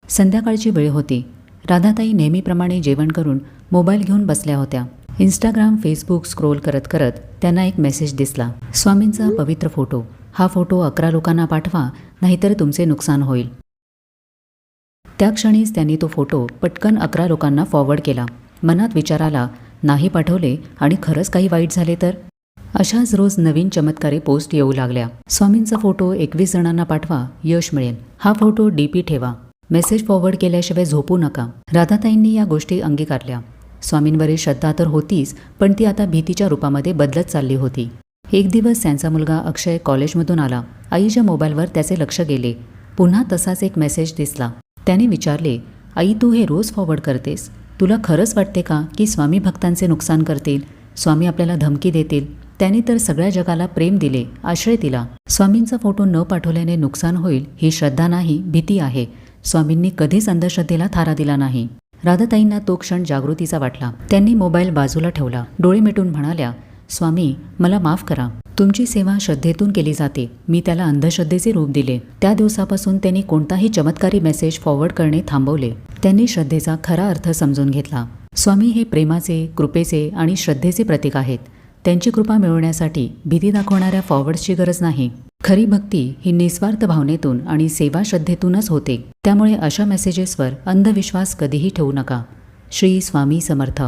संध्याकाळची वेळ होती. राधाताई नेहमीप्रमाणे जेवण करून मोबाईल घेऊन बसल्या होत्या. इंस्टाग्राम, फेसबुक स्क्रोल करत करत त्यांना एक मेसेज दिसला. स्वामींचा पवित्र फोटो. हा फोटो 11 लोकांना पाठवा, नाहीतर तुमचे नुकसान होईल. त्या क्षणीच त्यांनी तो फोटो पटकन 11 लोकांना फॉरवर्ड केला. मनात विचार आला, नाही पाठवले आणि खरंच काही वाईट झाले तर? अशाच रोज नवीन चमत्कारी पोस्ट येऊ लागल्या. स्वामींचा फोटो 21 जणांना पाठवा, यश मिळेल. हा फोटो डीपी ठेवा. मेसेज फॉरवर्ड केल्याशिवाय झोपू नका. राधाताईंनी या गोष्टी अंगीकारल्या. स्वामींवरील श्रद्धा तर होतीच, पण ती आता भीतीच्या रूपामध्ये बदलत चालली होती. एक दिवस त्यांचा मुलगा अक्षय कॉलेजमधून आला. आईच्या मोबाईलवर त्याचे लक्ष गेले. पुन्हा तसाच एक मेसेज दिसला. त्याने विचारले, आई तू हे रोज फॉरवर्ड करतेस, तुला खरंच वाटते का की स्वामी भक्तांचे नुकसान करतील? स्वामी आपल्याला धमकी देतील? त्याने तर सगळ्या जगाला प्रेम दिले, आश्रय दिला. स्वामींचा फोटो न पाठवल्याने नुकसान होईल ही श्रद्धा नाही, भीती आहे. स्वामींनी कधीच अंधश्रद्धेला थारा दिला नाही. राधाताईंना तो क्षण जागृतीचा वाटला. त्यांनी मोबाईल बाजूला ठेवला. डोळे मिटून म्हणाल्या, स्वामी मला माफ करा. तुमची सेवा श्रद्धेतून केली जाते. मी त्याला अंधश्रद्धेचे रूप दिले. त्या दिवसापासून त्यांनी कोणताही चमत्कारी मेसेज फॉरवर्ड करणे थांबवले. त्यांनी श्रद्धेचा खरा अर्थ समजून घेतला. स्वामी हे प्रेमाचे, कृपेचे आणि श्रद्धेचे प्रतीक आहेत. त्यांची कृपा मिळवण्यासाठी भीती दाखवणाऱ्या फॉरवर्ड्सची गरज नाही. खरी भक्ती ही निस्वार्थ भावनेतून आणि सेवा श्रद्धेतूनच होते. त्यामुळे अशा मेसेजेसवर अंधविश्वास कधीही ठेवू नका. श्री स्वामी समर्थ.